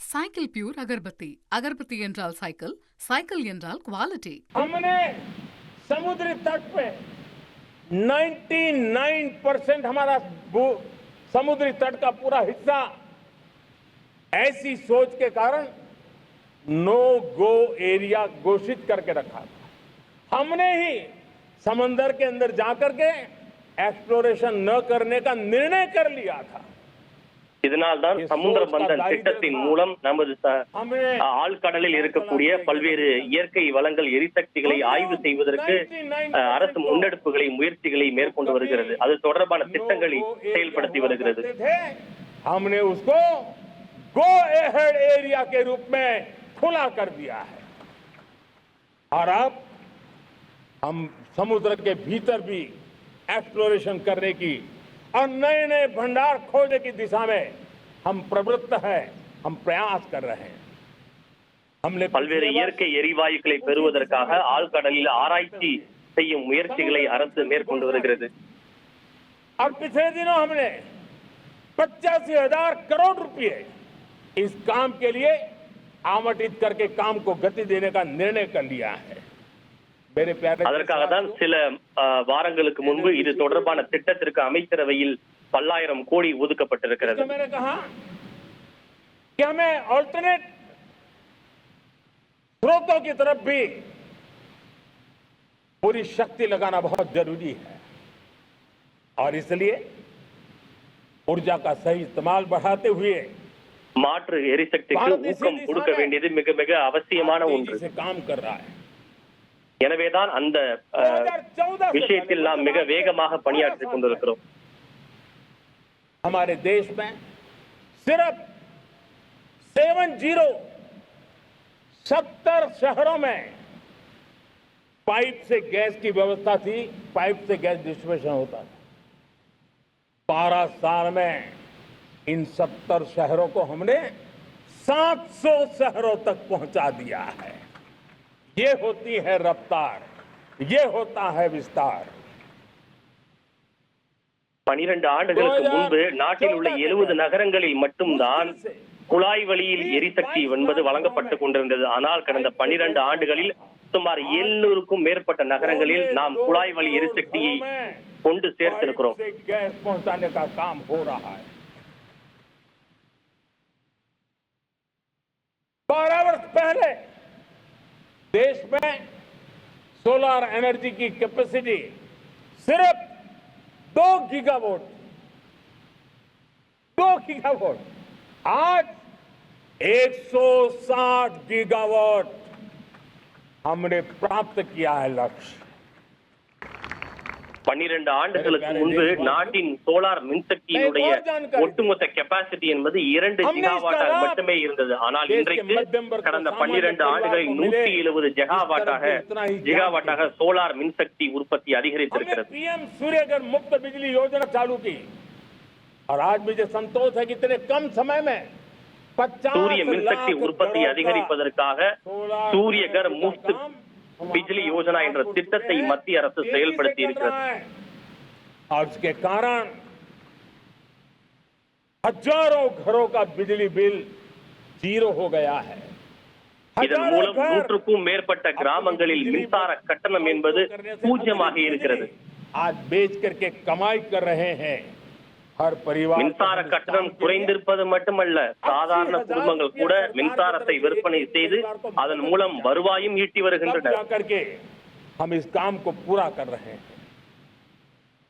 Cycle pure अगरबत्ती, अगरबत्ती என்றால் साइकिल, साइकिल என்றால் क्वालिटी। हमने समुद्री तट पे 99% हमारा समुद्री तट का पूरा हिस्सा ऐसी सोच के कारण नो गो एरिया घोषित करके रखा था। हमने ही समंदर के अंदर जाकर के एक्सप्लोरेशन न करने का निर्णय कर लिया था। இதனால்தான் சமுத்திர பந்தன் திட்டத்தின் மூலம் நமது ஆழ்கடலில் இருக்கக்கூடிய பல்வேறு இயற்கை வளங்கள் எரிசக்திகளை ஆய்வு செய்வதற்கு அரசு முன்னெடுப்புகளை முயற்சிகளை மேற்கொண்டு வருகிறது. அது தொடர்பான திட்டங்களை செயல்படுத்தி வருகிறது. हमने उसको गो अहेड एरिया के रूप में खुला कर दिया है और अब हम समुद्र के भीतर भी एक्सप्लोरेशन करने की और नए नए भंडार खोजने की दिशा में हम प्रवृत्त हैं, हम प्रयास कर रहे हैं। हमने பல்வேறு இயற்கை எரிவாயுக்களை பெறுவதற்காக ஆழ்கடலில் ஆராய்ச்சி செய்யும் முயற்சிகளை அரசு மேற்கொண்டு வருகிறது. और पिछले दिनों हमने 85,000 करोड़ रुपए इस काम के लिए आवंटित करके काम को गति देने का निर्णय कर लिया है। அதற்காக தான் சில வாரங்களுக்கு முன்பு இது தொடர்பான திட்டத்திற்கு அமைச்சரவையில் பல்லாயிரம் கோடி ஒதுக்கப்பட்டிருக்கிறது. मैंने कहा कि हमें ऑल्टरनेट स्रोतों की तरफ भी पूरी शक्ति लगाना बहुत जरूरी है और इसलिए ऊर्जा का सही इस्तेमाल बढ़ाते हुए மாற்று எரிசக்திக்கு ஊக்கம் கொடுக்க வேண்டியது மிக மிக அவசியமான ஒன்று. काम कर रहा है। எனவேதான் அந்த விஷயத்தில் நாம் மிக வேகமாக பணியாற்றிக் கொண்டிருக்கிறோம். हमारे देश में सिर्फ 70 शहरों में पाइप से गैस की व्यवस्था थी, पाइप से गैस डिस्ट्रीब्यूशन होता था। 12 साल में इन 70 शहरों को हमने 700 शहरों तक पहुंचा दिया है। ये होती है रफ्तार, ये होता है विस्तार। 12 ஆண்டுகளுக்கு முன்பு நாட்டில் உள்ள 70 நகரங்களில் மட்டும்தான் குழாய் வழியில் எரிசக்தி என்பது வழங்கப்பட்டுக் கொண்டிருந்தது. ஆனால் கடந்த 12 ஆண்டுகளில் சுமார் 700க்கும் மேற்பட்ட நகரங்களில் நாம் குழாய் வழி எரிசக்தியை கொண்டு சேர்த்திருக்கிறோம். 12 वर्ष पहले देश में सोलर एनर्जी की कैपेसिटी सिर्फ 2 गीगावाट। आज 160 गीगावाट हमने प्राप्त किया है लक्ष्य। 12 ஆண்டுகளுக்கு முன்பு நாட்டின் சோலார் மின்சக்தியினுடைய ஒட்டுமொத்த கெப்பாசிட்டி என்பது 2 ஜிகாவாட்டாக மட்டுமே இருந்தது. ஆனால் இன்றைக்கு கடந்த 12 ஆண்டுகளில் 170 ஜிகாவாட்டாக சோலார் மின்சக்தி உற்பத்தி அதிகரித்திருக்கிறது. पीएम सूर्यघर मुफ्त बिजली योजना चालू की और आज मुझे संतोष है कि इतने कम समय में சூரிய மின்சக்தி உற்பத்தி அதிகரிப்பதற்காக சூரியகர் முஃப்த் बिजली योजना என்ற திட்டத்தை மத்திய அரசு செயல்படுத்தி இருக்கிறது. और इसके कारण हजारों घरों का बिजली बिल जीरो हो गया है। இதன் மூலம் 100க்கும் மேற்பட்ட கிராமங்களில் மின்சார கட்டணம் என்பது பூஜ்யமாக இருக்கிறது. आज बेच करके कमाई कर रहे हैं हर परिवार। மின்சார கட்டணம் குறைந்திருப்பது மட்டுமல்ல, சாதாரண குடும்பங்கள் கூட மின்சாரத்தை விற்பனை செய்து அதன் மூலம் வருவாயும் ஈட்டி வருகின்றனர். हम इस काम को पूरा कर रहे हैं।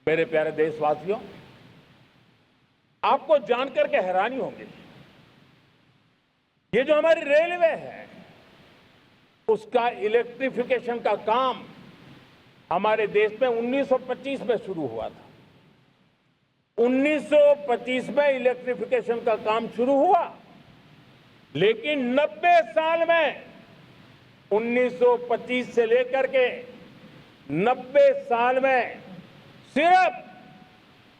मेरे प्यारे देशवासियों, आपको जानकर के हैरानी होगी, ये जो हमारी रेलवे है उसका इलेक्ट्रिफिकेशन का काम हमारे देश में 1925 में शुरू हुआ था। 1925 में इलेक्ट्रिफिकेशन का काम शुरू हुआ, लेकिन 90 साल में 1925 से लेकर के 90 साल में सिर्फ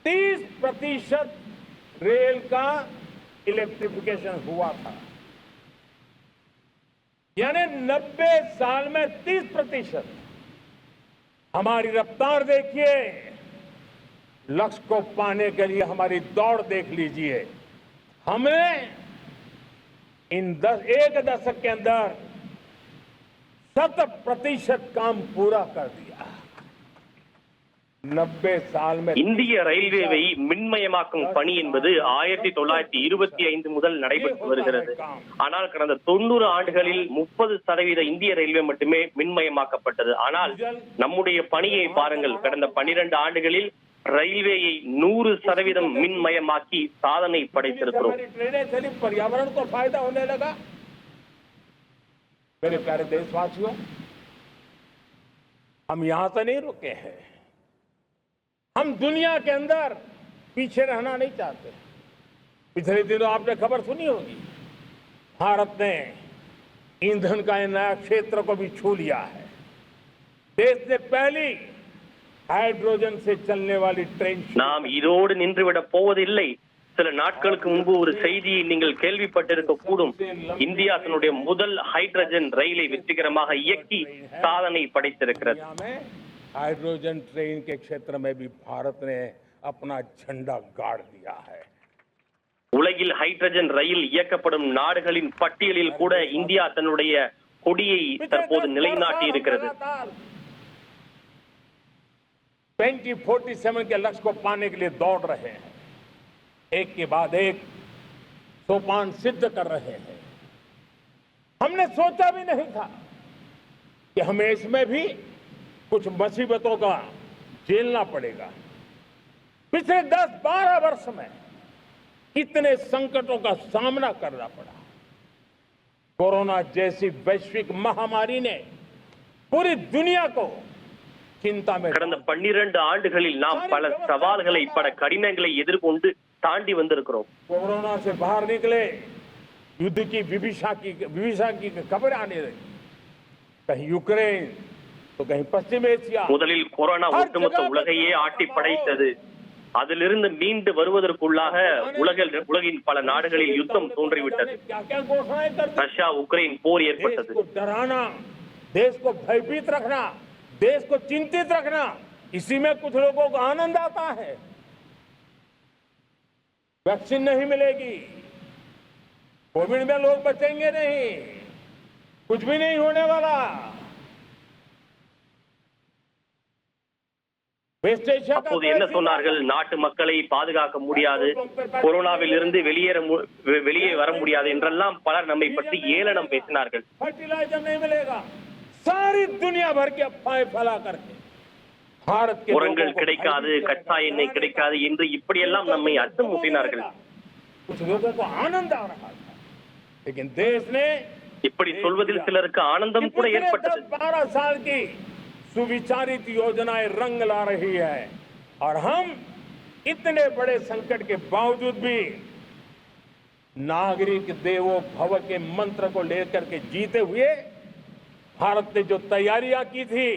30% रेल का इलेक्ट्रिफिकेशन हुआ था। यानी 90 साल में 30%। हमारी रफ्तार देखिए, लक्ष्य को पाने के लिए हमारी दौड़ देख लीजिए। हमने एक दशक के अंदर 100% काम पूरा कर दिया। 90 साल में இந்திய ரயில்வேவை மின்மயமாக்கும் பணி என்பது 1925 முதல் நடைபெற்று வருகிறது. ஆனால் கடந்த 90 ஆண்டுகளில் 30% இந்திய ரயில்வே மட்டுமே மின்மயமாக்கப்பட்டது. ஆனால் நம்முடைய பணியை பாருங்கள், கடந்த 12 ஆண்டுகளில் ரயில்வேயை 100% மின்மயமாக்கி சாதனை படைத்திருக்கிறோம். पर्यावरण को फायदा होने लगा। मेरे प्यारे देशवासियों, हम यहां से नहीं रुके हैं। हम दुनिया के अंदर पीछे रहना नहीं चाहते। पिछले दिनों आपने खबर सुनी होगी, भारत ने ईंधन का नया क्षेत्र को भी छू लिया है। देश ने पहली हाइड्रोजन से चलने वाली ट्रेन நாம் இதோடு நின்றுவிடப் போவதில்லை. சில நாட்களுக்கு முன்பு ஒரு செய்தியை நீங்கள் கேள்விப்பட்டிருக்க கூடும். இந்தியா தன்னுடைய முதல் ஹைட்ரஜன் ரயிலை வெற்றிகரமாக இயக்கி சாதனை படைத்திருக்கிறது. हाइड्रोजन ट्रेन के क्षेत्र में भी भारत ने अपना झंडा गाड़ दिया है। உலகில் ஹைட்ரஜன் ரயில் இயக்கப்படும் நாடுகளின் பட்டியலில் கூட இந்தியா தன்னுடைய கொடியை தற்போது நிலைநாட்டி இருக்கிறது. 2047 के लक्ष्य को पाने के लिए दौड़ रहे हैं। एक के बाद एक सोपान सिद्ध कर रहे हैं। हमने सोचा भी नहीं था कि हमें इसमें भी कुछ मुसीबतों का झेलना पड़ेगा। पिछले 10-12 वर्ष में कितने संकटों का सामना करना पड़ा। कोरोना जैसी वैश्विक महामारी ने पूरी दुनिया को चिंता में கடந்த 12 ஆண்டுகளில் நாம் பல சவால்களை பல கடினங்களை எதிர்கொண்டு தாண்டி வந்திருக்கிறோம். कोरोना से बाहर निकले, युद्ध की विभीषा की खबर आने लगी। कहीं यूक्रेन तो कहीं पश्चिम एशिया। முதலில் கொரோனா ஒட்டுமொத்த உலகையே ஆட்டி படைத்தது. அதிலிருந்து மீண்டு வருவதற்குள்ளாக உலகின் பல நாடுகளில் யுத்தம் தோன்றிவிட்டது. ரஷ்யா உக்ரைன் போர் ஏற்பட்டது. डराना, देश को भयभीत रखना, देश को चिंतित रखना, इसी में कुछ लोगों को आनंद आता है। वैक्सीन नहीं मिलेगी, कोविड में लोग बचेंगे नहीं, कुछ भी नहीं होने वाला। அப்போது என்ன சொன்னார்கள்? நாட்டு மக்களை பாதுகாக்க முடியாது, கொரோனாவில் இருந்து வெளியே வர முடியாது என்றெல்லாம் பலர் நம்மை பற்றி ஏளனம் பேசினார்கள். फर्टिलाइजर नहीं मिलेगा, सारी दुनिया भर के अफवाहें फैला करके भारत के உரங்கள் கிடைக்காது, கச்சா எண்ணெய் கிடைக்காது என்று இப்படியெல்லாம் நம்மை அச்சமூட்டினார்கள். कुछ लोगों को आनंद आ रहा था, लेकिन देश ने இப்படி சொல்வதில் சிலருக்கு ஆனந்தம் கூட ஏற்பட்டது. 12 साल की सुविचारित योजनाएं रंग ला रही है और हम इतने बड़े संकट के बावजूद भी नागरिक देवो भव के मंत्र को लेकर के जीते हुए भारत ने जो तैयारियां की थी,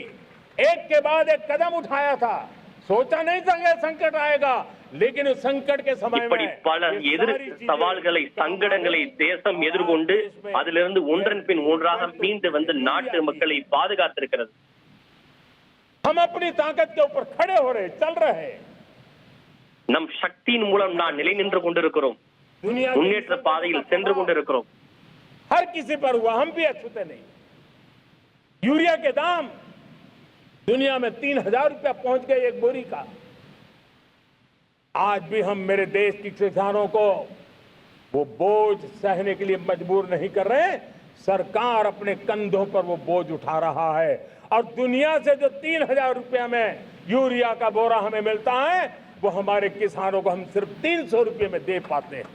एक के बाद एक कदम उठाया था। सोचा नहीं था कि संकट आएगा, लेकिन उस संकट के समय இப்படி பல சவால்களை சங்கடங்களை தேசம் எதிர்கொண்டு அதிலிருந்து ஒன்றன் பின் ஒன்றாக மீண்டு வந்து நாட்டு மக்களை பாதுகாத்திருக்கிறது. हम अपनी ताकत के ऊपर खड़े हो रहे, चल रहे। நம் சக்தியின் மூலம் நான் நிலை நின்று கொண்டிருக்கிறோம், முன்னேற்ற பாதையில் சென்று கொண்டிருக்கிறோம். हर किसी पर हुआ, हम भी अछूते नहीं। यूरिया के दाम दुनिया में 3000 रुपया पहुंच गए एक बोरी का। आज भी हम मेरे देश के किसानों को वो बोझ सहने के लिए मजबूर नहीं कर रहे। सरकार अपने कंधों पर वो बोझ उठा रहा है और दुनिया से जो 3000 रुपया में यूरिया का बोरा हमें मिलता है, वो हमारे किसानों को हम सिर्फ 300 रुपये में दे पाते हैं।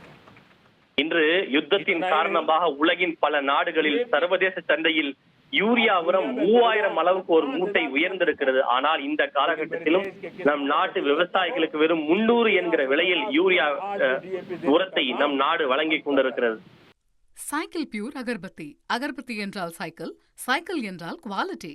இன்று யுத்தத்தின் காரணமாக உலகின் பல நாடுகளில் சர்வதேச சந்தையில் யூரியா உரம் 3000 அளவுக்கு ஒரு மூட்டை உயர்ந்திருக்கிறது. ஆனால் இந்த காலகட்டத்திலும் நம் நாட்டு விவசாயிகளுக்கு வெறும் 300 என்கிற விலையில் யூரியா உரத்தை நம் நாடு வழங்கிக் கொண்டிருக்கிறது. Cycle pure agarbatti. அகர்பத்தி என்றால் சைக்கிள், சைக்கிள் என்றால் குவாலிட்டி.